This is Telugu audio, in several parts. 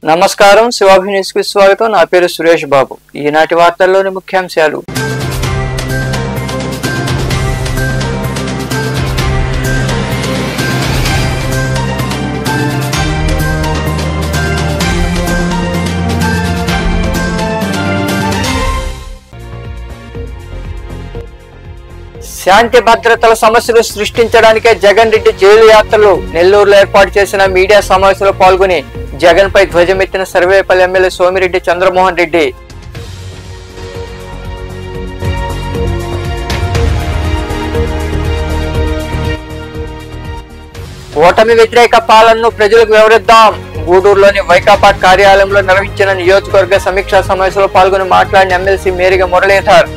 నమస్కారం, శివాభి న్యూస్ కి స్వాగతం. నా పేరు సురేష్ బాబు. ఈనాటి వార్తల్లోని ముఖ్యాంశాలు. శాంతి భద్రతల సమస్యలు సృష్టించడానికే జగన్ రెడ్డి జైలు యాత్రలు. నెల్లూరులో ఏర్పాటు చేసిన మీడియా సమావేశంలో పాల్గొని జగన్ పై ధ్వజమెత్తిన సర్వేపల్లి ఎమ్మెల్యే సోమిరెడ్డి చంద్రమోహన్ రెడ్డి. ఓటమి వ్యతిరేక పాలనను ప్రజలకు వివరిద్దాం. గూడూరులోని వైకాపా కార్యాలయంలో నిర్వహించిన నియోజకవర్గ సమీక్షా సమావేశంలో పాల్గొని మాట్లాడిన ఎమ్మెల్సీ మేరిగ మురళీధర్.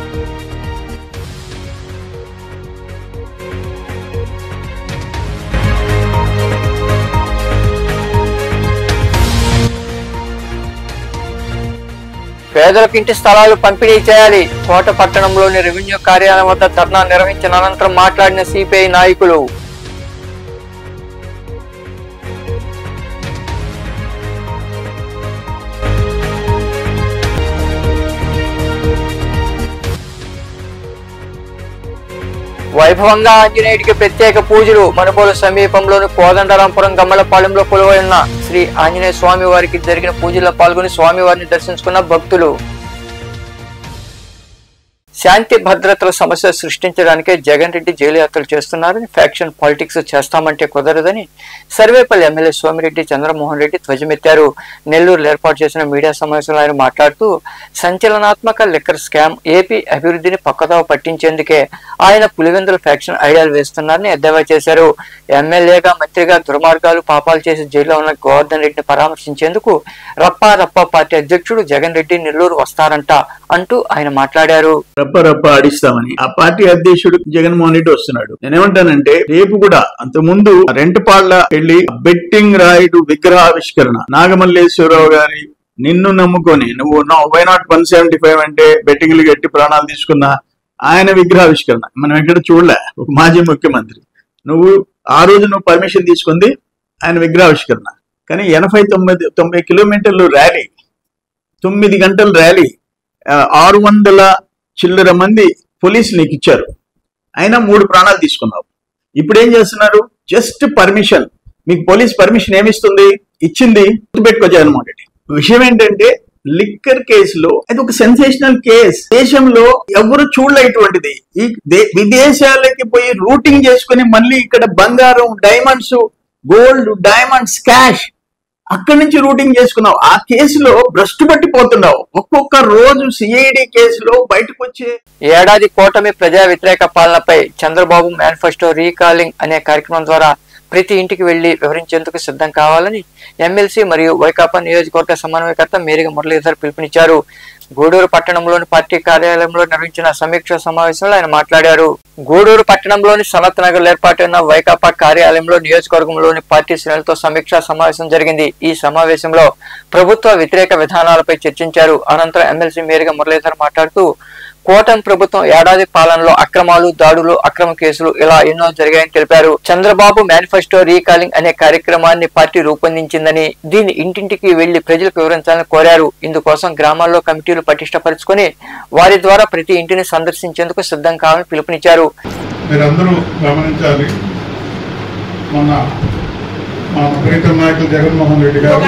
పేదలకు ఇంటి స్థలాలు పంపిణీ చేయాలి. కోట పట్టణంలోని రెవెన్యూ కార్యాలయం వద్ద ధర్నా నిర్వహించిన అనంతరం మాట్లాడిన సిపిఐ నాయకులు. వైభవంగా ఆంజనేయుడికి ప్రత్యేక పూజలు. మనుబోలు సమీపంలోని కోదండరాంపురం గమ్మలపాలెంలో కొలువై ఉన్న శ్రీ ఆంజనేయ స్వామి వారికి జరిగిన పూజల్లో పాల్గొని స్వామివారిని దర్శించుకున్న భక్తులు. శాంతి భద్రతల సమస్య సృష్టించడానికే జగన్ రెడ్డి జైలు యాత్రలు చేస్తున్నారని, ఫ్యాక్షన్ పాలిటిక్స్ చేస్తామంటే కుదరదని సర్వేపల్లి ఎమ్మెల్యే సోమిరెడ్డి చంద్రమోహన్ రెడ్డి ధ్వజమెత్తారు. నెల్లూరులో ఏర్పాటు చేసిన మీడియా సమావేశంలో ఆయన మాట్లాడుతూ సంచలనాత్మక లిక్కర్ స్కామ్ ఏపీ అభివృద్ధిని పక్కదోవ పట్టించేందుకే ఆయన పులివెందుల ఫ్యాక్షన్ ఐడియాలు వేస్తున్నారని ఎద్దేవా చేశారు. ఎమ్మెల్యేగా మంత్రిగా దుర్మార్గాలు పాపాలు చేసి జైల్లో ఉన్న గోవర్ధన్ రెడ్డిని పరామర్శించేందుకు రప్పా పార్టీ అధ్యక్షుడు జగన్ రెడ్డి నెల్లూరు వస్తారంట అంటూ ఆయన మాట్లాడారు. రప్ప ఆడిస్తామని ఆ పార్టీ అధ్యక్షుడు జగన్మోహన్ రెడ్డి వస్తున్నాడు. నేనేమంటానంటే రేపు కూడా అంతకుముందు రెంటపాళ్ల వెళ్లి బెట్టింగ్ రాయుడు విగ్రహావిష్కరణ నాగమల్లేశ్వరరావు గారి నిన్ను నమ్ముకొని నువ్వు వై నాట్ 175 అంటే బెట్టింగ్లు గట్టి ప్రాణాలు తీసుకున్న ఆయన విగ్రహావిష్కరణ మనం ఎక్కడ చూడలే. ఒక మాజీ ముఖ్యమంత్రి నువ్వు ఆ రోజు పర్మిషన్ తీసుకుంది ఆయన విగ్రహావిష్కరణ. కానీ 80-90 కిలోమీటర్లు ర్యాలీ, 9 గంటల ర్యాలీ, 600 చిల్లర మంది పోలీసులు నీకు ఇచ్చారు, అయినా 3 ప్రాణాలు తీసుకున్నావు. ఇప్పుడు ఏం చేస్తున్నారు? Just permission. మీకు పోలీస్ పర్మిషన్ ఏమిస్తుంది? ఇచ్చింది గుర్తుపెట్టుకో జగన్మోహన్ రెడ్డి. విషయం ఏంటంటే లిక్కర్ కేసులో అది ఒక సెన్సేషనల్ కేసు. దేశంలో ఎవరు చూడలేటువంటిది. ఈ విదేశాలకి పోయి రూటింగ్ చేసుకుని మళ్ళీ ఇక్కడ బంగారం, డైమండ్స్, గోల్డ్, డైమండ్స్, క్యాష్ అక్కడి నుంచి రూటింగ్ చేసుకున్నావు. ఆ కేసులో భ్రష్టు పట్టిపోతున్నావు. ఒక్కొక్క రోజు సిఐడి కేసులో బయటకు వచ్చే. ఏడాది కూటమి ప్రజా వ్యతిరేక పాలనపై చంద్రబాబు మేనిఫెస్టో రీకాలింగ్ అనే కార్యక్రమం ద్వారా ప్రతి ఇంటికి వెళ్లి వివరించేందుకు సిద్ధం కావాలని ఎమ్మెల్సీ మరియు వైకాపా నియోజకవర్గ సమన్వయకర్త మేరిగ మురళీధర్ పిలుపునిచ్చారు. గూడూరు పట్టణంలోని పార్టీ కార్యాలయంలో నిర్వహించిన సమీక్ష సమావేశంలో ఆయన మాట్లాడారు. గూడూరు పట్టణంలోని సనత్ నగర్ ఏర్పాటైన వైకాపా కార్యాలయంలో నియోజకవర్గంలోని పార్టీ శ్రేణులతో సమీక్షా సమావేశం జరిగింది. ఈ సమావేశంలో ప్రభుత్వ వ్యతిరేక విధానాలపై చర్చించారు. అనంతరం ఎమ్మెల్సీ మేరిగ మురళీధర్ మాట్లాడుతూ కూటమి ప్రభుత్వం ఏడాది పాలనలో అక్రమాలు, దాడులు, అక్రమ కేసులు ఇలా ఎన్నో జరిగాయని తెలిపారు. చంద్రబాబు మేనిఫెస్టో రీకాలింగ్ అనే కార్యక్రమాన్ని పార్టీ రూపొందించిందని, దీన్ని ఇంటింటికి వెళ్లి ప్రజలకు వివరించాలని కోరారు. ఇందుకోసం గ్రామాల్లో కమిటీలు పటిష్టపరుచుకొని వారి ద్వారా ప్రతి ఇంటిని సందర్శించేందుకు సిద్ధం కావాలని పిలుపునిచ్చారు. మీరందరూ గమనించాలి, మొన్న మా ప్రీతం నాయకులు జగన్మోహన్ రెడ్డి గారు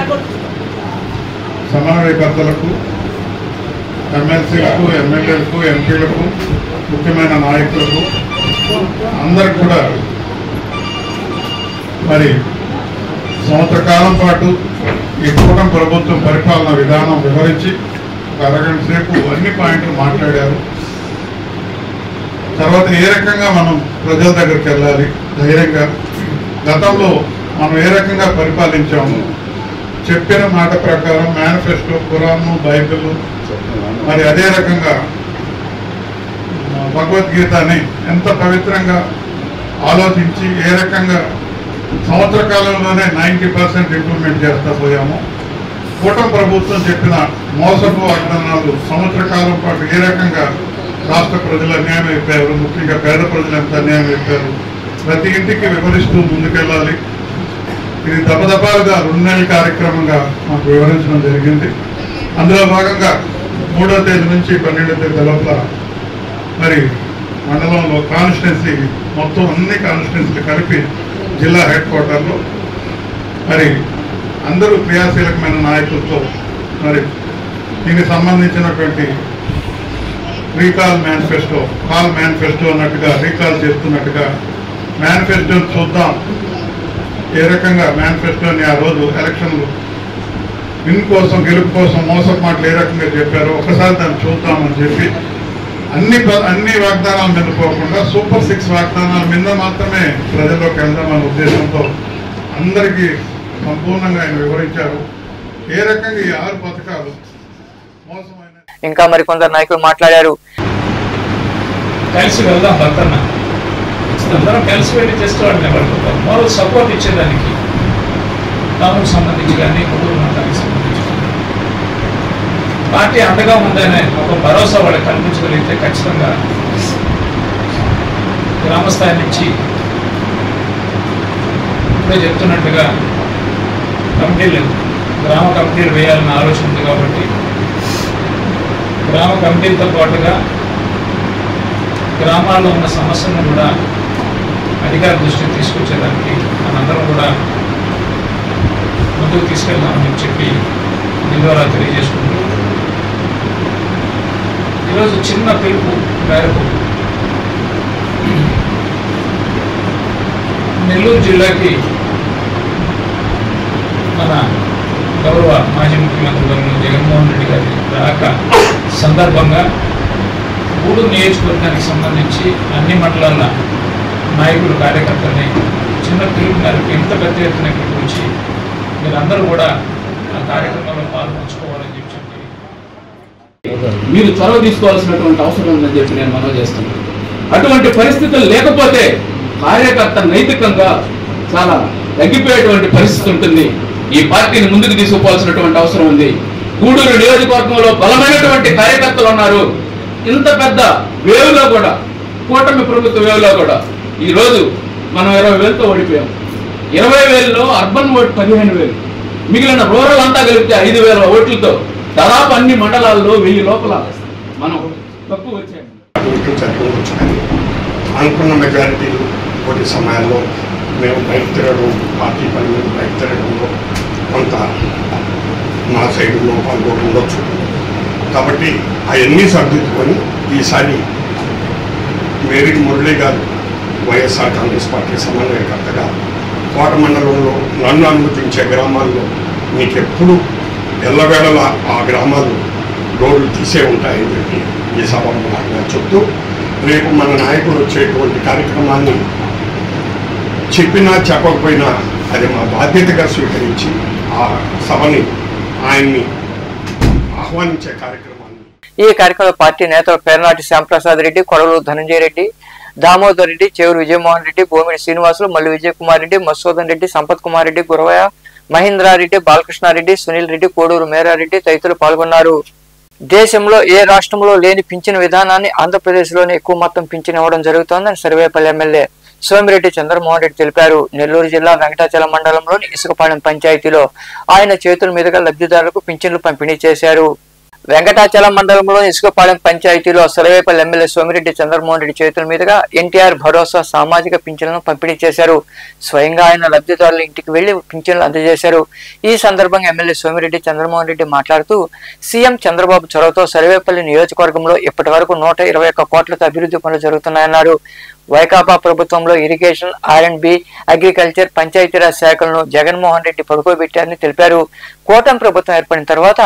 సమన్వయకర్తలకు, ఎమ్మెల్సీలకు, ఎమ్మెల్యేలకు, ఎంపీలకు, ముఖ్యమైన నాయకులకు అందరికి కూడా మరి సంవత్సర కాలం పాటు ఈ కూటమి ప్రభుత్వం పరిపాలన విధానం వివరించి ఒక అరగంట సేపు అన్ని పాయింట్లు మాట్లాడారు. తర్వాత ఏ రకంగా మనం ప్రజల దగ్గరికి వెళ్ళాలి ధైర్యంగా, గతంలో మనం ఏ రకంగా పరిపాలించాము, చెప్పిన మాట ప్రకారం మేనిఫెస్టో, ఖురాను, బైబిల్, మరి అదే రకంగా భగవద్గీతని ఎంత పవిత్రంగా ఆలోచించి ఏ రకంగా సంవత్సర కాలంలోనే 90% ఇంప్లిమెంట్ చేస్తా పోయాము. కూటమి ప్రభుత్వం చెప్పిన మోసపు వాగ్దానాలు సంవత్సర కాలం పాటు ఏ రకంగా రాష్ట్ర ప్రజలు అన్యాయం అయిపోయారు, ముఖ్యంగా పేద ప్రజలు ఎంత అన్యాయం అయిపోయారు, ప్రతి ఇంటికి వివరిస్తూ ముందుకెళ్ళాలి. ఇది దపదపాలుగా 2 నెలల కార్యక్రమంగా మాకు వివరించడం జరిగింది. అందులో భాగంగా 3వ తేదీ నుంచి 12వ తేదీ లోపల మరి మండలంలో కాన్స్టిట్యున్సీ మొత్తం అన్ని కాన్స్టిట్యున్సీలు కలిపి జిల్లా హెడ్ క్వార్టర్లో మరి అందరూ క్రియాశీలకమైన నాయకులతో మరి దీనికి సంబంధించినటువంటి రీకాల్ మేనిఫెస్టో, కాల్ మేనిఫెస్టో అన్నట్టుగా రీకాల్ చేస్తున్నట్టుగా మేనిఫెస్టోని చూద్దాం, ఏ రకంగా మేనిఫెస్టోని ఆ రోజు ఎలక్షన్లు విన్ కోసం గెలుపు కోసం మోసపు మాటలు ఏ రకంగా చెప్పారో ఒకసారి దాన్ని చూద్దామని చెప్పి అన్ని వాగ్దానాల మీద పోకుండా సూపర్ 6 వాగ్దానాల మీద మాత్రమే ప్రజల్లోకి వెళ్దామనే ఉద్దేశంతో అందరికీ సంపూర్ణంగా ఆయన వివరించారు. ఏ రకంగా ఈ 6 పథకాలు మోసమైన. ఇంకా మరికొందరు నాయకులు మాట్లాడారు. కలిసి వెళ్దాం భర్తన్న, అందరం కలిసి వెళ్ళి చేసుకోవాలని పడుకుంటాం. మరో సపోర్ట్ ఇచ్చేదానికి తాముకు సంబంధించి కానీ కుటుంబ మతానికి సంబంధించి పార్టీ అండగా ఉందనే ఒక భరోసా వాళ్ళకి కల్పించగలిగితే ఖచ్చితంగా గ్రామస్థాయి నుంచి ఇప్పుడే చెప్తున్నట్టుగా గ్రామ కమిటీలు వేయాలన్న ఆలోచన ఉంది. కాబట్టి గ్రామ కమిటీలతో పాటుగా గ్రామాల్లో ఉన్న సమస్యలను కూడా అధికార దృష్టికి తీసుకొచ్చేదానికి మనందరం కూడా ముందుకు తీసుకెళ్దామని చెప్పి దీని ద్వారా తెలియజేసుకుంటూ ఈరోజు చిన్న పిలుపు మేరకు నెల్లూరు జిల్లాకి మన గౌరవ మాజీ ముఖ్యమంత్రి వర్యులు జగన్మోహన్ రెడ్డి గారి రాక సందర్భంగా గూడూరు నియోజకవర్గానికి సంబంధించి అన్ని మండలాల నాయకులు కార్యకర్తల్ని చిన్న పిలుపు మేరకు ఇంత పెద్ద ఎత్తున ఇక్కడికి వచ్చి మీరందరూ కూడా ఆ కార్యక్రమంలో పాల్పంచుకోవాలని చెప్పి మీరు చొరవ తీసుకోవాల్సినటువంటి అవసరం ఉందని చెప్పి నేను మనవి చేస్తున్నాను. అటువంటి పరిస్థితులు లేకపోతే కార్యకర్త నైతికంగా చాలా తగ్గిపోయేటువంటి పరిస్థితి ఉంటుంది. ఈ పార్టీని ముందుకు తీసుకుపోవాల్సినటువంటి అవసరం ఉంది. గూడూరు నియోజకవర్గంలో బలమైనటువంటి కార్యకర్తలు ఉన్నారు. ఇంత పెద్ద వేవ్లో కూడా, కూటమి ప్రభుత్వ వేవ్లో కూడా ఈరోజు మనం 20,000తో ఓడిపోయాం. 20,000లో అర్బన్ ఓటు 15,000, మిగిలిన రూరల్ అంతా కలిపితే 5,000 ఓట్లతో దాదాపు అన్ని మండలాల్లో 1000 లోపల మనం తక్కువ వచ్చాము. అనుకున్న మెజారిటీలు కొన్ని సమయాల్లో మేము బయట తిరగడం, పార్టీ పని మీద బయట తిరగడంలో కొంత నా సైడ్ లోపాలు కూడా ఉండొచ్చు. కాబట్టి అవన్నీ సర్దిద్దుకొని ఈసారి మేరీ మురళి గారు వైఎస్ఆర్ కాంగ్రెస్ పార్టీ సమన్వయకర్తగా కోట మండలంలో నన్ను అనుమతించే గ్రామాల్లో మీకు ఎప్పుడు ఎల్లవేళలా ఆ గ్రామాలు రోడ్లు తీసే ఉంటాయని చెప్పి ఈ సభగా చెప్తూ, రేపు మన నాయకుడు వచ్చేటువంటి కార్యక్రమాన్ని చెప్పినా చెప్పకపోయినా అది మా బాధ్యతగా స్వీకరించి ఆ సభని ఆయన్ని ఆహ్వానించే కార్యక్రమాన్ని. ఈ కార్యక్రమంలో పార్టీ నేతలు పేర్నాటి శ్యాంప్రసాద్ రెడ్డి, కొడవలూరు ధనంజయ రెడ్డి, దామోదర్ రెడ్డి, చేవూరు విజయమోహన్ రెడ్డి, బోమిడి శ్రీనివాసులు, మల్లి విజయ్ కుమార్ రెడ్డి, మసూదన్ రెడ్డి, సంపత్ కుమార్ రెడ్డి, గురవయ్య, మహేంద్రారెడ్డి, బాలకృష్ణారెడ్డి, సునీల్ రెడ్డి, కోడూరు మేరారెడ్డి తదితరులు పాల్గొన్నారు. దేశంలో ఏ రాష్ట్రంలో లేని పింఛను విధానాన్ని ఆంధ్రప్రదేశ్ లోనే ఎక్కువ మొత్తం పింఛను ఇవ్వడం జరుగుతోందని సర్వేపల్లి ఎమ్మెల్యే సోమిరెడ్డి చంద్రమోహన్ రెడ్డి తెలిపారు. నెల్లూరు జిల్లా వెంకటాచలం మండలంలోని ఇసుకపాలెం పంచాయతీలో ఆయన చేతుల మీదుగా లబ్ధిదారులకు పింఛన్లు పంపిణీ చేశారు. వెంకటాచలం మండలంలోని ఇసుకపాలెం పంచాయతీలో సర్వేపల్లి ఎమ్మెల్యే సోమిరెడ్డి చంద్రమోహన్ రెడ్డి చేతుల మీదుగా ఎన్టీఆర్ భరోసా సామాజిక పింఛన్లను పంపిణీ చేశారు. స్వయంగా ఆయన లబ్ధిదారుల ఇంటికి వెళ్లి పింఛన్లు అందజేశారు. ఈ సందర్భంగా ఎమ్మెల్యే సోమిరెడ్డి చంద్రమోహన్ రెడ్డి మాట్లాడుతూ, సీఎం చంద్రబాబు చొరవతో సర్వేపల్లి నియోజకవర్గంలో ఇప్పటి వరకు 121 కోట్లతో అభివృద్ధి పనులు జరుగుతున్నాయన్నారు. వైకాపా ప్రభుత్వంలో ఇరిగేషన్, R&B, అగ్రికల్చర్, పంచాయతీరాజ్ శాఖలను జగన్మోహన్ రెడ్డి పడుకోబెట్టారని తెలిపారు. కూటమి ప్రభుత్వం ఏర్పడిన తర్వాత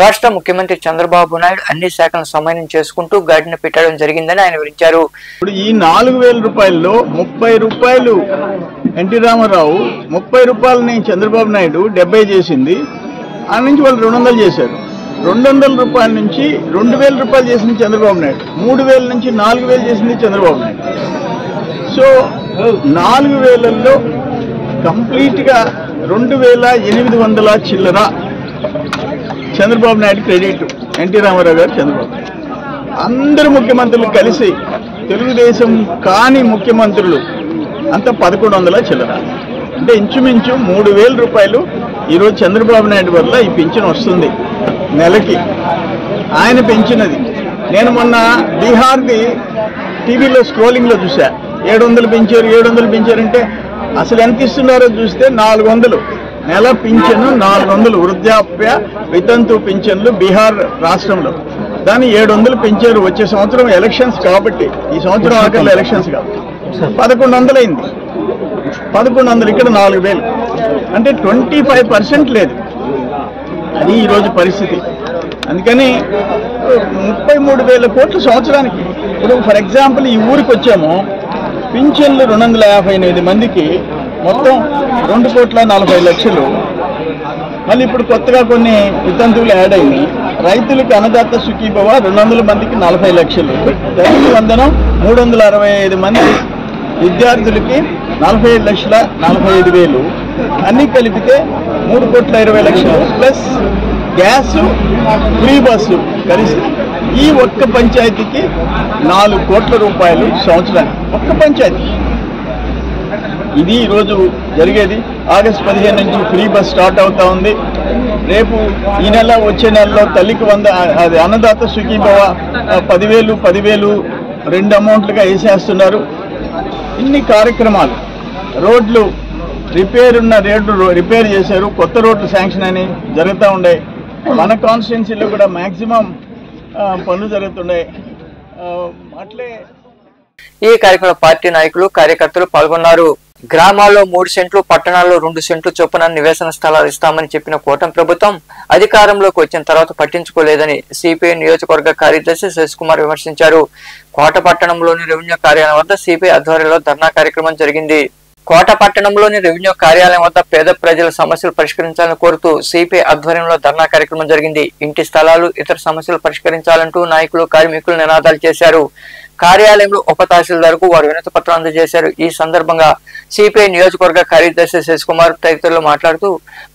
రాష్ట్ర ముఖ్యమంత్రి చంద్రబాబు నాయుడు అన్ని శాఖలను సమన్వయం చేసుకుంటూ గాడిన పెట్టడం జరిగిందని ఆయన వివరించారు. ఇప్పుడు ఈ 4,000 రూపాయల్లో 30 రూపాయలు ఎన్టీ రామారావు, 30 రూపాయలని చంద్రబాబు నాయుడు 70 చేసింది. ఆ నుంచి వాళ్ళు 200 చేశారు. 200 రూపాయల నుంచి 2,000 రూపాయలు చేసింది చంద్రబాబు నాయుడు. 3,000 నుంచి 4,000 చేసింది చంద్రబాబు నాయుడు. సో 4,000లో కంప్లీట్గా 2800 చిల్లర చంద్రబాబు నాయుడు క్రెడిట్, ఎన్టీ రామారావు గారు, చంద్రబాబు. అందరు ముఖ్యమంత్రులు కలిసి తెలుగుదేశం కాని ముఖ్యమంత్రులు అంతా 1100 చిల్లర. అంటే ఇంచుమించు 3000 రూపాయలు ఈరోజు చంద్రబాబు నాయుడు వల్ల ఈ పింఛన్ వస్తుంది నెలకి. ఆయన పెంచినది. నేను మొన్న బీహార్ది టీవీలో స్క్రోలింగ్లో చూసా, 700 పెంచారంటే అసలు ఎంత ఇస్తున్నారో చూస్తే 400 నెల పింఛను, 400 వృద్ధాప్య వితంతు పింఛన్లు బీహార్ రాష్ట్రంలో. దాన్ని 700 పెంచారు. వచ్చే సంవత్సరం ఎలక్షన్స్ కాబట్టి, ఈ సంవత్సరం ఆఖరిలో ఎలక్షన్స్ కాబట్టి 1100 అయింది. 1100 ఇక్కడ 4000 అంటే 25% లేదు. అది ఈరోజు పరిస్థితి. అందుకని 33,000 కోట్లు సంవత్సరానికి. ఇప్పుడు ఫర్ ఎగ్జాంపుల్ ఈ ఊరికి వచ్చాము, పింఛన్లు 258 మందికి మొత్తం 2,40,00,000. మళ్ళీ ఇప్పుడు కొత్తగా కొన్ని వితంతువులు యాడ్ అయినాయి. రైతులకి అన్నదాత సుఖీభవ 200 మందికి 40 లక్షలు. రైతు వందనం 365 మంది విద్యార్థులకి 47,45,000. అన్నీ కలిపితే 3,20,00,000 ప్లస్ గ్యాస్, ఫ్రీ బస్సు కలిసి ఈ ఒక్క పంచాయతీకి 4 కోట్ల రూపాయలు సంవత్సరానికి. ఒక్క పంచాయతీ. ఇది ఈరోజు జరిగేది. ఆగస్టు 15 నుంచి ఫ్రీ బస్ స్టార్ట్ అవుతా ఉంది. రేపు ఈ నెల వచ్చే నెలలో తల్లికి 100 అది అన్నదాత సుఖీభవ 10,000 2 అమౌంట్లుగా వేసేస్తున్నారు. ఇన్ని కార్యక్రమాలు. రోడ్లు రోడ్లు రిపేర్ చేశారు. కొత్త రోడ్లు శాంక్షన్ అని జరుగుతూ ఉండే. మన కాన్స్టిట్యున్సీలో కూడా మ్యాక్సిమం పనులు జరుగుతున్నాయి. అట్లే ఈ కార్యక్రమంలో పార్టీ నాయకులు, కార్యకర్తలు పాల్గొన్నారు. గ్రామాల్లో 3 సెంట్లు, పట్టణాల్లో 2 సెంట్లు చొప్పున నివేశన స్థలాలు ఇస్తామని చెప్పిన కూటమి ప్రభుత్వం అధికారంలోకి వచ్చిన తర్వాత పట్టించుకోలేదని సిపిఐ నియోజకవర్గ కార్యదర్శి శశికుమార్ విమర్శించారు. కోట పట్టణంలోని రెవెన్యూ కార్యాలయం వద్ద సిపిఐ ఆధ్వర్యంలో ధర్నా కార్యక్రమం జరిగింది. కోట పట్టణంలోని రెవెన్యూ కార్యాలయం వద్ద పేద ప్రజల సమస్యలు పరిష్కరించాలని కోరుతూ సిపిఐ ఆధ్వర్యంలో ధర్నా కార్యక్రమం జరిగింది. ఇంటి స్థలాలు, ఇతర సమస్యలు పరిష్కరించాలంటూ నాయకులు, కార్మికులు నినాదాలు చేశారు. కార్యాలయంలో ఉప తహసీల్దార్కు వారు వినతి పత్రం అందజేశారు. ఈ సందర్భంగా సిపిఐ నియోజకవర్గ కార్యదర్శి శశికుమార్ తదితరులు మాట్లాడుతూ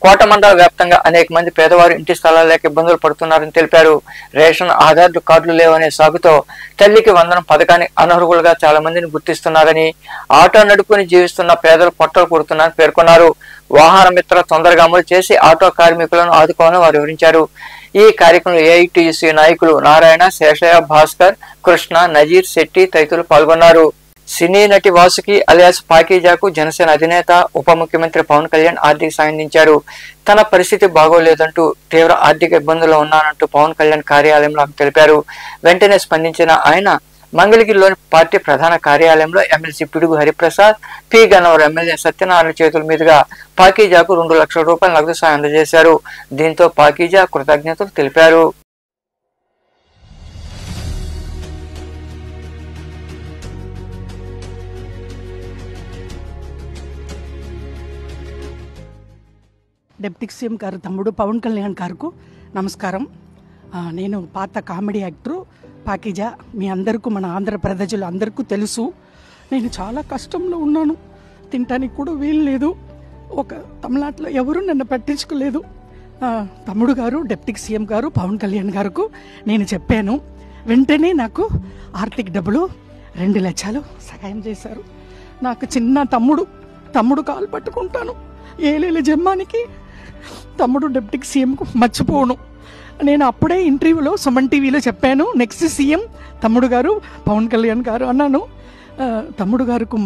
కోట మండల వ్యాప్తంగా అనేక మంది పేదవారు ఇంటి స్థలాలు లేక ఇబ్బందులు పడుతున్నారని తెలిపారు. రేషన్, ఆధార్ కార్డులు లేవనే సాగుతో తల్లికి వందనం పథకాన్ని అనర్హులుగా చాలా మందిని గుర్తిస్తున్నారని, ఆటో నడుపుకుని జీవిస్తున్న పేదలు పొట్టలు కొడుతున్నారని పేర్కొన్నారు. వాహన మిత్ర తొందరగా అమలు చేసి ఆటో కార్మికులను ఆదుకోవాలని వారు వివరించారు. ఈ కార్యక్రమంలో ఏఐటియుసి నాయకులు నారాయణ, శేషయ్య, భాస్కర్, కృష్ణ, నజీర్, శెట్టి తదితరులు పాల్గొన్నారు. సినీ నటి వాసుకి అలియాస్ పాకీజాకు జనసేన అధినేత, ఉప ముఖ్యమంత్రి పవన్ కళ్యాణ్ ఆర్థిక సాయం అందించారు. తన పరిస్థితి బాగోలేదంటూ, తీవ్ర ఆర్థిక ఇబ్బందుల్లో ఉన్నానంటూ పవన్ కళ్యాణ్ కార్యాలయంలో తెలిపారు. వెంటనే స్పందించిన ఆయన మంగళగిరిలోని పార్టీ ప్రధాన కార్యాలయంలో ఎమ్మెల్సీ పిడుగు హరిప్రసాద్, పి గన్నవరం ఎమ్మెల్యే సత్యనారాయణ చేతుల మీదుగా పాకీజాకు 2 లక్షల రూపాయల నగదు సాయం అందజేశారు. దీంతో పాకీజా కృతజ్ఞతలు తెలిపారు. డిప్యూటీ సీఎం గారు తమ్ముడు పవన్ కళ్యాణ్ గారికి నమస్కారం. నేను పాత కామెడీ యాక్టరు పాకీజా. మీ అందరికీ, మన ఆంధ్ర ప్రజలు అందరికీ తెలుసు. నేను చాలా కష్టంలో ఉన్నాను. తినటానికి కూడా వీలు లేదు. ఒక తమిళనాడులో ఎవరు నన్ను పట్టించుకోలేదు. తమ్ముడు గారు, డిప్యూటీ సీఎం గారు పవన్ కళ్యాణ్ గారికి నేను చెప్పాను. వెంటనే నాకు ఆర్థిక డబ్బులు 2 లక్షలు సహాయం చేశారు. నాకు చిన్న తమ్ముడు కాలు పట్టుకుంటాను. ఏలేల జమ్మానికి తమ్ముడు డిప్యూటీ సీఎంకు మర్చిపోను. నేను అప్పుడే ఇంటర్వ్యూలో సుమన్ టీవీలో చెప్పాను, నెక్స్ట్ సీఎం తమ్ముడు గారు పవన్ కళ్యాణ్ గారు అన్నాను. తమ్ముడు గారికి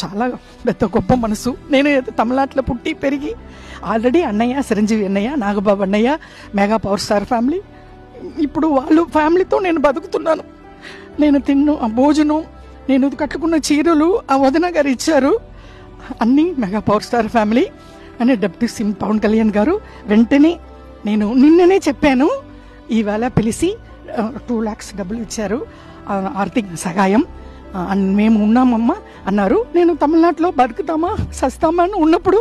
చాలా పెద్ద గొప్ప మనసు. నేను తమిళనాడులో పుట్టి పెరిగి ఆల్రెడీ అన్నయ్య, చిరంజీవి అన్నయ్య, నాగబాబు అన్నయ్య, మెగా పవర్ స్టార్ ఫ్యామిలీ, ఇప్పుడు వాళ్ళు ఫ్యామిలీతో నేను బతుకుతున్నాను. నేను ఆ భోజనం, నేను కట్టుకున్న చీరలు ఆ వదిన గారు ఇచ్చారు. అన్నీ మెగా పవర్ స్టార్ ఫ్యామిలీ అని డిప్యూటీ సీఎం పవన్ కళ్యాణ్ గారు వెంటనే, నేను నిన్ననే చెప్పాను, ఈవేళ పిలిచి 2 lakhs డబ్బులు ఇచ్చారు ఆర్థిక సహాయం. మేము ఉన్నామమ్మా అన్నారు. నేను తమిళనాడులో బతుకుతామా సస్తామా అని ఉన్నప్పుడు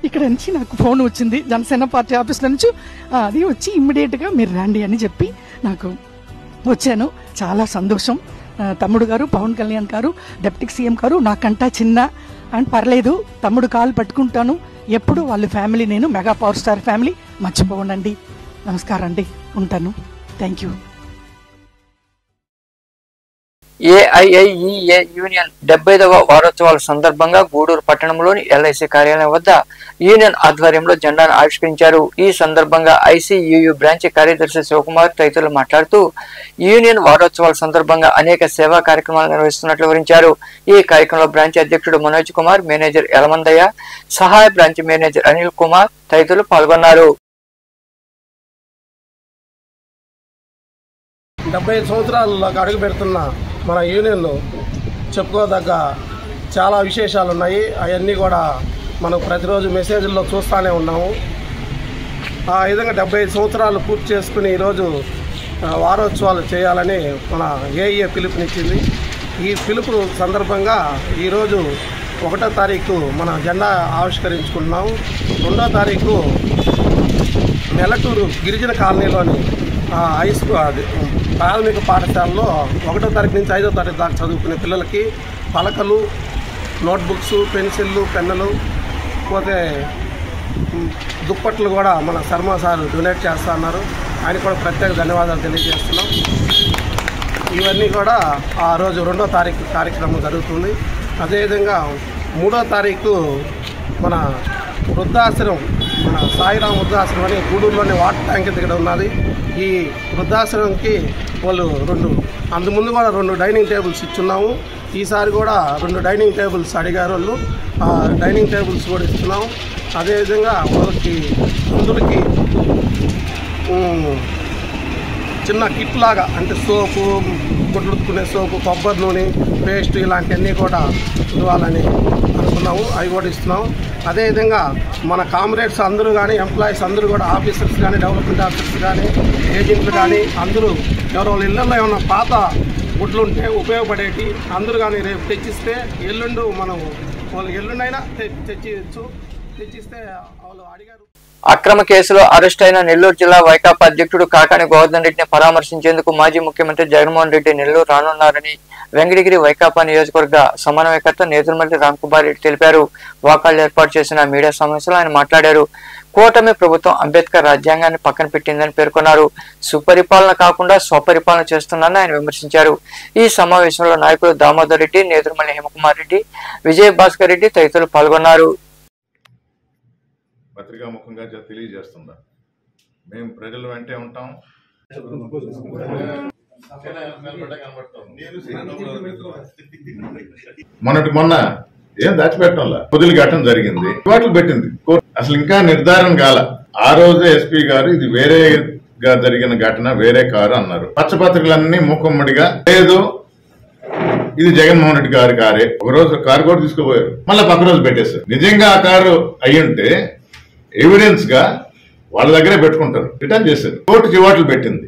ఇక్కడ నుంచి నాకు ఫోన్ వచ్చింది జనసేన పార్టీ ఆఫీస్ నుంచి. అది వచ్చి ఇమ్మీడియట్గా మీరు రండి అని చెప్పి నాకు వచ్చాను. చాలా సంతోషం. తమ్ముడు గారు, పవన్ కళ్యాణ్ గారు, డిప్యూటీ సీఎం గారు నాకంటా చిన్న అండ్ పర్లేదు తమ్ముడు కాలు పట్టుకుంటాను ఎప్పుడు వాళ్ళ ఫ్యామిలీ, నేను మెగా పవర్ స్టార్ ఫ్యామిలీ మర్చిపోనండి. నమస్కారం అండి, ఉంటాను. Thank you. ఏఐఐఈఏ యూనియన్ 75వ వారోత్సవాల సందర్భంగా గూడూరు పట్టణంలోని ఎల్ఐసి కార్యాలయం వద్ద యూనియన్ ఆధ్వర్యంలో జెండాను ఆవిష్కరించారు. ఈ సందర్భంగా ఐసీయూయూ బ్రాంచ్ కార్యదర్శి శివకుమార్ తదితరులు మాట్లాడుతూ యూనియన్ వారోత్సవాల సందర్భంగా అనేక సేవా కార్యక్రమాలు నిర్వహిస్తున్నట్లు వివరించారు. ఈ కార్యక్రమంలో బ్రాంచ్ అధ్యక్షుడు మనోజ్ కుమార్, మేనేజర్ యలమందయ్య, సహాయ బ్రాంచ్ మేనేజర్ అనిల్ కుమార్ తదితరులు పాల్గొన్నారు. 75 సంవత్సరాల్లోకి అడుగు పెడుతున్న మన యూనియన్లో చెప్పుకోదగ్గ చాలా విశేషాలు ఉన్నాయి. అవన్నీ కూడా మనం ప్రతిరోజు మెసేజ్ల్లో చూస్తూనే ఉన్నాము. ఆ విధంగా 75 సంవత్సరాలు పూర్తి చేసుకుని ఈరోజు వారోత్సవాలు చేయాలని మన ఏఈఏ పిలుపునిచ్చింది. ఈ పిలుపు సందర్భంగా ఈరోజు 1వ తారీఖు మన జెండా ఆవిష్కరించుకుంటున్నాము. 2వ తారీఖు నెలటూరు గిరిజన కాలనీలోని హై స్కూల్ ప్రాథమిక పాఠశాలలో 1వ తారీఖు నుంచి 5వ తారీఖు దాకా చదువుకునే పిల్లలకి పలకలు, నోట్బుక్స్, పెన్సిళ్ళు, పెన్నులు, పోతే దుప్పట్లు కూడా మన శర్మ సార్ డొనేట్ చేస్తా అన్నారు. ఆయన కూడా ప్రత్యేక ధన్యవాదాలు తెలియజేస్తున్నాం. ఇవన్నీ కూడా ఆ రోజు 2వ తారీఖు కార్యక్రమం జరుగుతుంది. అదేవిధంగా 3వ తారీఖు మన వృద్ధాశ్రమం, మన సాయిరాం వృద్ధాశ్రమం అని గూడూరులోని వాటర్ ట్యాంక్ దగ్గర ఉన్నది. ఈ వృద్ధాశ్రమంకి వాళ్ళు అంతకుముందు కూడా 2 డైనింగ్ టేబుల్స్ ఇచ్చున్నాము. ఈసారి కూడా 2 డైనింగ్ టేబుల్స్ అడిగారు వాళ్ళు. ఆ డైనింగ్ టేబుల్స్ కూడా ఇస్తున్నాము. అదేవిధంగా వాళ్ళకి అందరికి చిన్న కిట్ లాగా, అంటే సోపు, గుడ్లుకునే సోపు, కొబ్బరి నూనె, పేస్ట్ ఇలాంటివన్నీ కూడా ఇవ్వాలని అనుకున్నాము. అవి కూడా ఇస్తున్నాము. అదేవిధంగా మన కామ్రేడ్స్ అందరూ కానీ, ఎంప్లాయీస్ అందరూ కూడా, ఆఫీసర్స్ కానీ, డెవలప్మెంట్ ఆఫీసర్స్ కానీ, ఏజెంట్లు కానీ అందరూ ఎవరో వాళ్ళ ఇళ్లలో ఏమన్నా పాత గుడ్లు ఉంటే ఉపయోగపడేటి అందరూ కానీ రేపు తెచ్చిస్తే ఎల్లుండి మనం వాళ్ళు ఎల్లుండైనా తెచ్చిస్తే వాళ్ళు అడిగారు. అక్రమ కేసులో అరెస్ట్ అయిన నెల్లూరు జిల్లా వైకాపా అధ్యక్షుడు కాకాని గోవర్ధన్ రెడ్డిని పరామర్శించేందుకు మాజీ ముఖ్యమంత్రి జగన్మోహన్ రెడ్డి నెల్లూరు రానున్నారని వెంకటగిరి వైకాపా నియోజకవర్గ సమన్వయకర్త నేదురుమల్లి రాంకుమార్ రెడ్డి తెలిపారు. వాకాళ్లు ఏర్పాటు చేసిన మీడియా సమావేశంలో ఆయన మాట్లాడారు. కూటమి ప్రభుత్వం అంబేద్కర్ రాజ్యాంగాన్ని పక్కన పెట్టిందని పేర్కొన్నారు. సుపరిపాలన కాకుండా స్వపరిపాలన చేస్తున్నారని ఆయన విమర్శించారు. ఈ సమావేశంలో నాయకులు దామోదర్ రెడ్డి, నేదురుమల్లి హేమకుమార్ రెడ్డి, విజయ భాస్కర్ రెడ్డి తదితరులు పాల్గొన్నారు. పత్రికాముఖంగా తెలియజేస్తుందా, మేము ప్రజల వెంటే ఉంటాం. మొన్న ఏం దాచిపెట్టంలా పొదులు ఘటన జరిగింది, వాటికి పెట్టింది కోర్టు. అసలు ఇంకా నిర్ధారణ కాల. ఆ రోజే ఎస్పీ గారు ఇది వేరేగా జరిగిన ఘటన, వేరే కారు అన్నారు. పచ్చపత్రికలన్నీ మూకుమ్మడిగా లేదు, ఇది జగన్మోహన్ రెడ్డి గారి కారే. ఒక రోజు కారు కూడా తీసుకుపోయారు, మళ్ళీ పక్క రోజు పెట్టేశారు. నిజంగా ఆ కారు అయ్యుంటే ఎవిడెన్స్ గా వాళ్ళ దగ్గరే పెట్టుకుంటారు. రిటర్న్ చేశారు. కోర్టు చివాట్లు పెట్టింది.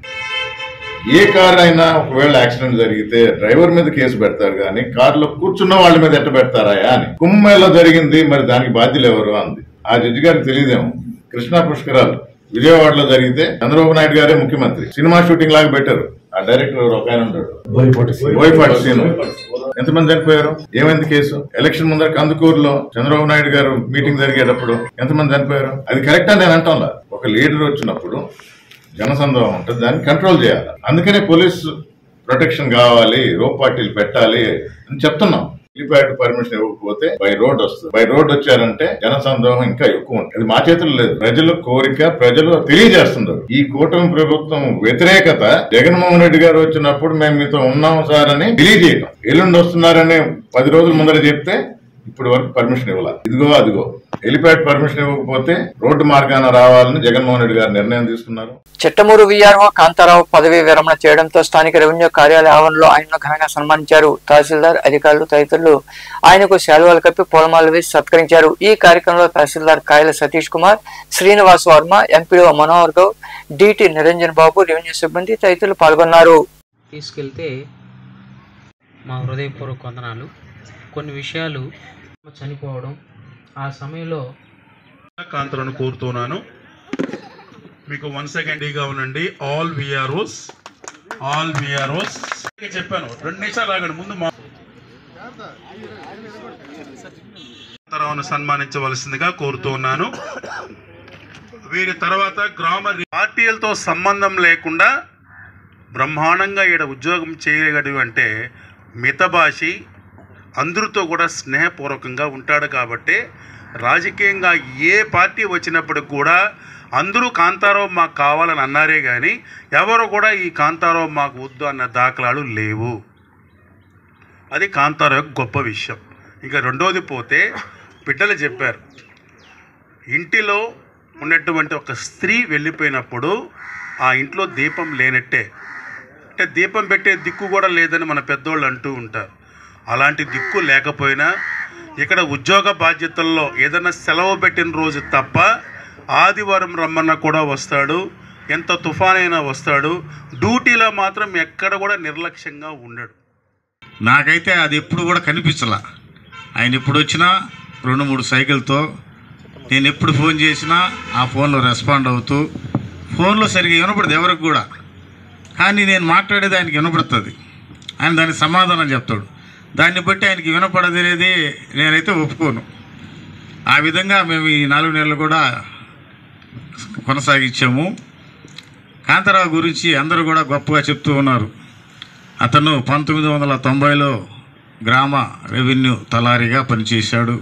ఏ కారు అయినా ఒకవేళ యాక్సిడెంట్ జరిగితే డ్రైవర్ మీద కేసు పెడతారు కానీ కారులో కూర్చున్న వాళ్ళ మీద ఎట్ట పెడతారా అని. కుంభమేళలో జరిగింది, మరి దానికి బాధ్యులు ఎవరు అంది. ఆ జడ్జి గారికి తెలియదేమో. కృష్ణా పుష్కరాలు విజయవాడలో జరిగితే చంద్రబాబు నాయుడు గారే ముఖ్యమంత్రి. సినిమా షూటింగ్ లాగా పెట్టారు. ఆ డైరెక్టర్ ఒక ఆయన ఉంటాడు, బోయపాటి సీను. ఎంతమంది చనిపోయారు? ఏమైంది కేసు? ఎలక్షన్ ముందర కందుకూరులో చంద్రబాబు నాయుడు గారు మీటింగ్ జరిగేటప్పుడు ఎంతమంది చనిపోయారు? అది కరెక్ట్ అని నేను అంటాంలా. ఒక లీడర్ వచ్చినప్పుడు జనసందోహం ఉంటుంది, దాన్ని కంట్రోల్ చేయాలి. అందుకనే పోలీస్ ప్రొటెక్షన్ కావాలి, రోప్ పార్టీలు పెట్టాలి అని చెప్తున్నాం. హెలిప్యాడ్ పర్మిషన్ ఇవ్వకపోతే బై రోడ్ వస్తుంది. బై రోడ్ వచ్చారంటే జనసందోహం ఇంకా ఎక్కువ ఉంటుంది. అది మా చేతుల్లో లేదు. ప్రజల కోరిక, ప్రజలు తెలియజేస్తున్నారు. ఈ కూటమి ప్రభుత్వం వ్యతిరేకత జగన్మోహన్ రెడ్డి గారు వచ్చినప్పుడు మేము మీతో ఉన్నాం సార్ అని తెలియజేయటం. ఎల్లుండి వస్తున్నారని 10 రోజుల ముందర చెప్తే ఇప్పుడు వరకు పర్మిషన్ ఇవ్వాలి. ఇదిగో అదిగో హెలిప్యాడ్ పర్మిషన్ ఇవ్వకపోతే రోడ్డు మార్గాన రావాలని జగన్మోహన్ రెడ్డి గారు నిర్ణయం తీసుకున్నారు. చిట్టమూరు వీఆర్ఓ కాంతారావు పదవీ విరమణ చేయడంతో స్థానిక రెవెన్యూ కార్యాలయ ఆవరణలో ఆయనను ఘనంగా సన్మానించారు. తహసీల్దార్, అధికారులు తదితరులు ఆయనకు శాలువాలు కప్పి పూలమాలలు వేసి సత్కరించారు. ఈ కార్యక్రమంలో తహసీల్దార్ కాయల సతీష్ కుమార్, శ్రీనివాస్ వర్మ, ఎంపీడో మనోహర్ గౌడ్, డిటి నిరంజన్ బాబు, రెవెన్యూ సిబ్బంది తదితరులు పాల్గొన్నారు. తీసుకెళ్తే మా హృదయపూర్వక వందనాలు. కొన్ని విషయాలు చనిపోవడం ఆ సమయంలో కాంతలను కోరుతున్నాను. మీకు 1 సెకండ్ గా ఉండండి. ఆల్ విఆర్ఓస్ చెప్పాను. 2 నిమిషాలు ఆగండి. ముందు వెంకటరావును సన్మానించవలసిందిగా కోరుతూ ఉన్నాను. వీరి తర్వాత గ్రామ పార్టీలతో సంబంధం లేకుండా బ్రహ్మాండంగా ఈడ ఉద్యోగం చేయగలడు అంటే మితభాషి, అందరితో కూడా స్నేహపూర్వకంగా ఉంటాడు. కాబట్టి రాజకీయంగా ఏ పార్టీ వచ్చినప్పుడు కూడా అందరూ కాంతారావు మాకు కావాలని అన్నారే కానీ ఎవరు కూడా ఈ కాంతారావు మాకు వద్దు అన్న దాఖలాలు లేవు. అది కాంతారావు యొక్క గొప్ప విషయం. ఇక రెండోది పోతే బిడ్డలు చెప్పారు, ఇంటిలో ఉన్నటువంటి ఒక స్త్రీ వెళ్ళిపోయినప్పుడు ఆ ఇంట్లో దీపం లేనట్టే, అంటే దీపం పెట్టే దిక్కు కూడా లేదని మన పెద్దోళ్ళు అంటూ ఉంటారు. అలాంటి దిక్కు లేకపోయినా ఇక్కడ ఉద్యోగ బాధ్యతల్లో ఏదైనా సెలవు పెట్టిన రోజు తప్ప ఆదివారం రమ్మన్నా కూడా వస్తాడు, ఎంత తుఫానైనా వస్తాడు. డ్యూటీలో మాత్రం ఎక్కడ కూడా నిర్లక్ష్యంగా ఉండడు. నాకైతే అది ఎప్పుడు కూడా కనిపించలా. ఆయన ఎప్పుడు వచ్చినా 2-3 సైకిల్తో, నేను ఎప్పుడు ఫోన్ చేసినా ఆ ఫోన్లో రెస్పాండ్ అవుతూ, ఫోన్లో సరిగ్గా వినపడదు ఎవరికి కూడా, కానీ నేను మాట్లాడేది ఆయనకి వినపడుతుంది. ఆయన దానికి సమాధానం చెప్తాడు. దాన్ని బట్టి ఆయనకి వినపడదు అనేది నేనైతే ఒప్పుకోను. ఆ విధంగా మేము ఈ 4 నెలలు కూడా కొనసాగించాము. కాంతారావు గురించి అందరూ కూడా గొప్పగా చెప్తూ ఉన్నారు. అతను 1990లో గ్రామ రెవెన్యూ తలారిగా పనిచేశాడు.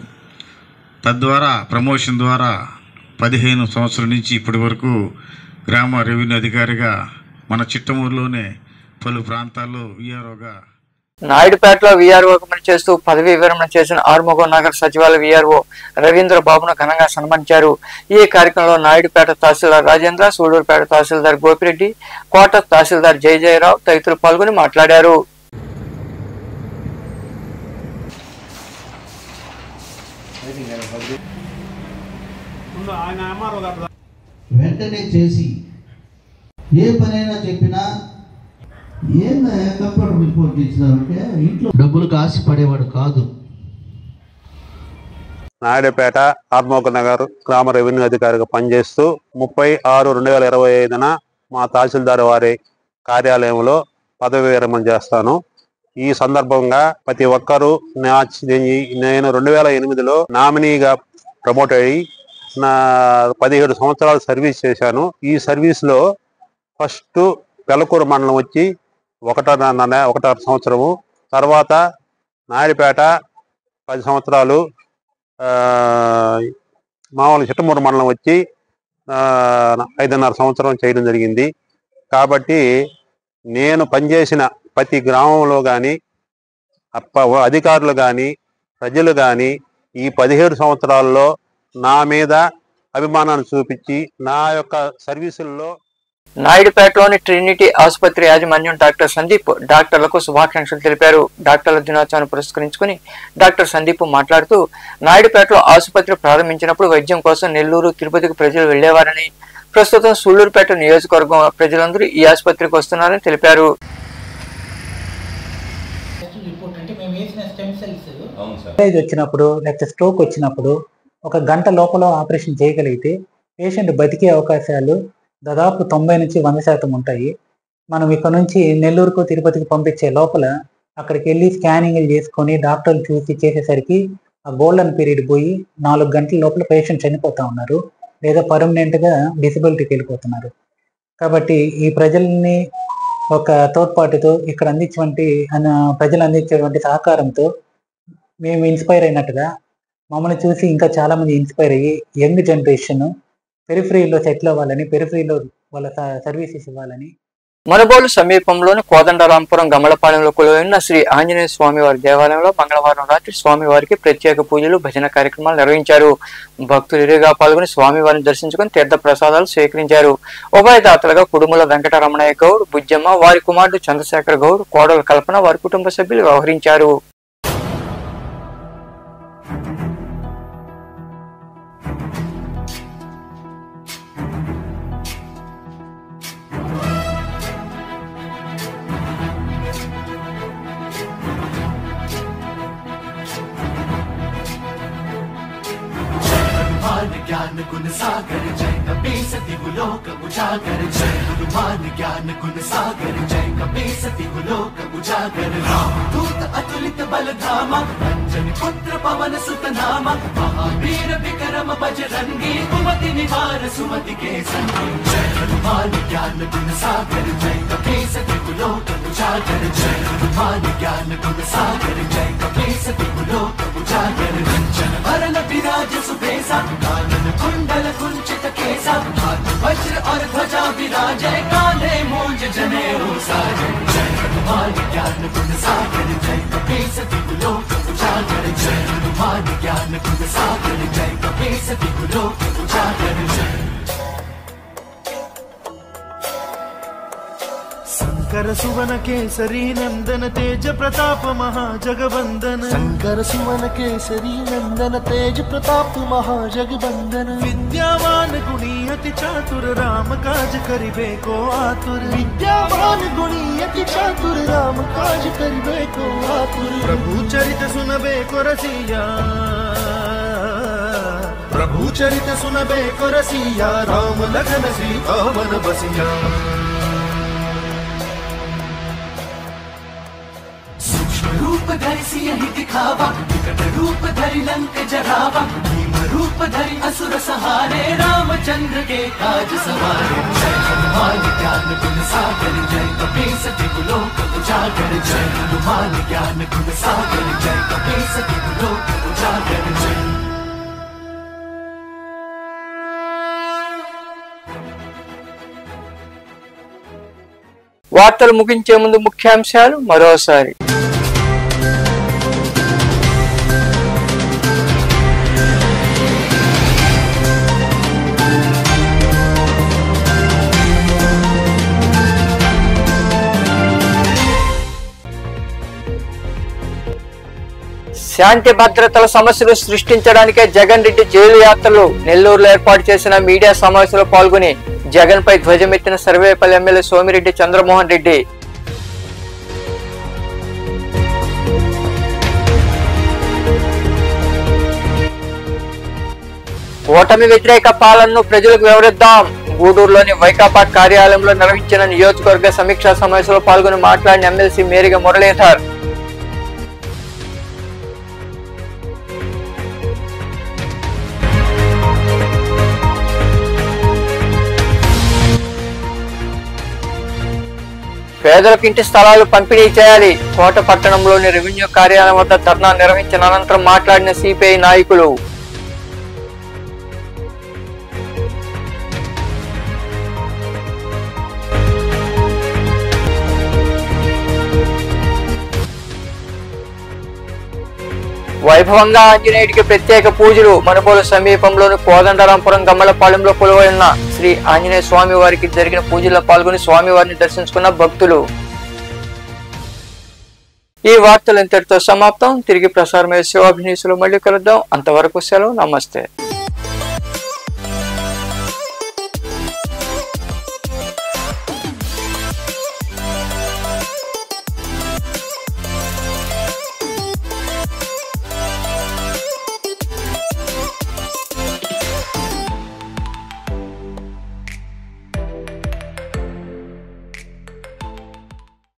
తద్వారా ప్రమోషన్ ద్వారా 15 సంవత్సరం నుంచి ఇప్పటి వరకు గ్రామ రెవెన్యూ అధికారిగా మన చిట్టమూరులోనే పలు ప్రాంతాల్లో విఆర్ఓగా, నాయుడుపేటలో వీఆర్ఓగా పనిచేస్తూ పదవీ విరమణ చేసిన ఆర్మూగం నగర సచివాలయ వీఆర్ఓ రవీంద్ర బాబును ఘనంగా సన్మానించారు. ఈ కార్యక్రమంలో నాయుడుపేట తహసీల్దార్ రాజేంద్ర, సూళ్లూరుపేట తహసీల్దార్ గోపిరెడ్డి, కోట తహసీల్దార్ జయజయరావు తదితరులు పాల్గొని మాట్లాడారు. వెంటనే చేసి ఏ పనైనా చెప్పినా ఏందా కంప్యూటర్ రిపోర్ట్ ఇచ్చినారంటే ఇంట్లో డబ్బులకు ఆశపడేవాడు కాదు. నాయుడుపేట ఆర్మూగం నగర్ గ్రామ రెవెన్యూ అధికారిగా పనిచేస్తూ 30/6/2025 మా తహసీల్దార్ వారి కార్యాలయంలో పదవి విరమణ చేస్తాను. ఈ సందర్భంగా ప్రతి ఒక్కరూ నేను 2008లో నామినీగా ప్రమోట్ అయ్యి 17 సంవత్సరాలు సర్వీస్ చేశాను. ఈ సర్వీస్లో ఫస్ట్ పెలకూరు మండలం వచ్చి 1.5 సంవత్సరము, తర్వాత నాయుడుపేట 10 సంవత్సరాలు, మామూలు చిట్టమూరు మండలం వచ్చి 5.5 సంవత్సరం చేయడం జరిగింది. కాబట్టి నేను పనిచేసిన ప్రతి గ్రామంలో కానీ అధికారులు కానీ ప్రజలు కానీ ఈ 17 సంవత్సరాల్లో నా మీద అభిమానాన్ని చూపించి నా యొక్క సర్వీసుల్లో నాయుడుపేటలోని ట్రినిటీ ఆసుపత్రి యాజమాన్యం డాక్టర్ సందీప్ డాక్టర్లకు శుభాకాంక్షలు తెలిపారు. డాక్టర్ల దినోత్సవాన్ని పురస్కరించుకుని డాక్టర్ సందీప్ మాట్లాడుతూ, నాయుడుపేటలో ఆసుపత్రి ప్రారంభించినప్పుడు వైద్యం కోసం నెల్లూరు, తిరుపతికి ప్రజలు వెళ్లేవారని, ప్రస్తుతం సూళ్లూరుపేట నియోజకవర్గం ప్రజలందరూ ఈ ఆసుపత్రికి వస్తున్నారని తెలిపారు. వచ్చినప్పుడు లేకపోతే స్ట్రోక్ వచ్చినప్పుడు 1 గంట లోపల ఆపరేషన్ చేయగలిగితే పేషెంట్ బతికే అవకాశాలు దాదాపు 90-100% ఉంటాయి. మనం ఇక్కడ నుంచి నెల్లూరుకు, తిరుపతికి పంపించే లోపల అక్కడికి వెళ్ళి స్కానింగ్లు చేసుకొని డాక్టర్లు చూసి చేసేసరికి ఆ గోల్డెన్ పీరియడ్ పోయి 4 గంటల లోపల పేషెంట్ చనిపోతూ ఉన్నారు, లేదా పర్మనెంట్గా డిసబిలిటీకి వెళ్ళిపోతున్నారు. కాబట్టి ఈ ప్రజల్ని ఒక తోడ్పాటుతో ఇక్కడ ప్రజలు అందించేటువంటి సహకారంతో మేము ఇన్స్పైర్ అయినట్టుగా మమ్మల్ని చూసి ఇంకా చాలామంది ఇన్స్పైర్ అయ్యి యంగ్ జనరేషన్ పెరిఫరీలో సెటిల్ అవ్వాలని, పెరిఫరీలో వాళ్ళ సర్వీసెస్ ఇవ్వాలని. మునబోలు సమీపంలోని కోదండరాంపురం గమలపాలెంలో కొలువైన శ్రీ ఆంజనేయ స్వామి వారి దేవాలయంలో మంగళవారం రాత్రి స్వామివారికి ప్రత్యేక పూజలు, భజన కార్యక్రమాలు నిర్వహించారు. భక్తులు ఇరుగా పాల్గొని స్వామివారిని దర్శించుకుని తీర్థ ప్రసాదాలు స్వీకరించారు. ఉభయదాతలుగా కుడుముల వెంకటరమణయ్య గౌడ్, బుజ్జమ్మ, వారి కుమారుడు చంద్రశేఖర్ గౌడ్, కోడలు కల్పన, వారి కుటుంబ సభ్యులు వ్యవహరించారు. ज्ञान गुण सा सागर जय कपीस दिवलोक उजागर जय हनुमान ज्ञान गुण सागर जय कपीस दिवलोक उजागर रामदूत अतुलित बल धामा अंजनी पुत्र पवन सुत नामा महावीर विक्रम बजरंगी कुमति निवार सुमति के संगी जय हनुमान ज्ञान गुण सागर जय कपीस दिवलोक उजागर जय हनुमान ज्ञान गुण सागर जय कपीस दिवलोक उजागर कंचन वरण विराज सुबेसा कानन कुंडल कुंचित केसा हाथ वज्र और ध्वजा विराजय काले मूंज जनेऊ साजय जय हनुमान ज्ञान गुण सागर जय कपीस दिवलोक उजागर जय हनुमान ज्ञान गुण सागर जय कपीस दिवलोक उजागर जय शंकर सुवन केसरी नंदन तेज प्रताप महाजगवंदन शंकर सुवन केसरी नंदन तेज प्रताप महाजगवंदन विद्यावान गुणी अति चातुर राम काज करिबे को आतुर विद्यावान गुणी अति चातुर राम काज करिबे को आतुर प्रभु चरित सुनबे को रसिया प्रभु चरित सुनबे को रसिया राम लखन सीता वन बसिया रूप धरि सियहि दिखावा विकट रूप धरि लंक जरावा भीम रूप धरि असुर सहारे रामचंद्र के काज सवारे जय हनुमान ज्ञान गुण सागर जय कपीस दिवलोक उजागर जय हनुमान ज्ञान गुण सागर जय कपीस दिवलोक उजागर जय వార్తలు ముగించే ముందు ముఖ్యాంశాలు మరోసారి. శాంతి భద్రతల సమస్యలు సృష్టించడానికే జగన్ రెడ్డి జైలు యాత్రలు. నెల్లూరులో ఏర్పాటు చేసిన మీడియా సమావేశంలో పాల్గొని జగన్ పై ధ్వజమెత్తిన సర్వేపల్లి ఎమ్మెల్యే సోమిరెడ్డి చంద్రమోహన్ రెడ్డి. ఓటమి వ్యతిరేక పాలనను ప్రజలకు వివరిద్దాం. గూడూరులోని వైకాపా కార్యాలయంలో నిర్వహించిన నియోజకవర్గ సమీక్షా సమావేశంలో పాల్గొని మాట్లాడిన ఎమ్మెల్సీ మేరిగ మురళీధర్. పేదలకు ఇంటి స్థలాలు పంపిణీ చేయాలి. కోట పట్టణంలోని రెవెన్యూ కార్యాలయం వద్ద ధర్నా నిర్వహించిన అనంతరం మాట్లాడిన సిపిఐ నాయకులు. వైభవంగా ఆంజనేయుడికి ప్రత్యేక పూజలు. మనుబోలు సమీపంలోని కోదండరాంపురం గమ్మలపాలెంలో కొలువై ఉన్న శ్రీ ఆంజనేయ స్వామి వారికి జరిగిన పూజల్లో పాల్గొని స్వామివారిని దర్శించుకున్న భక్తులు. ఈ వార్తలు ఇంతటితో సమాప్తం. తిరిగి ప్రసారమయ్యే శివాభినీసులు మళ్ళీ కలుద్దాం. అంతవరకు సెలవు. నమస్తే.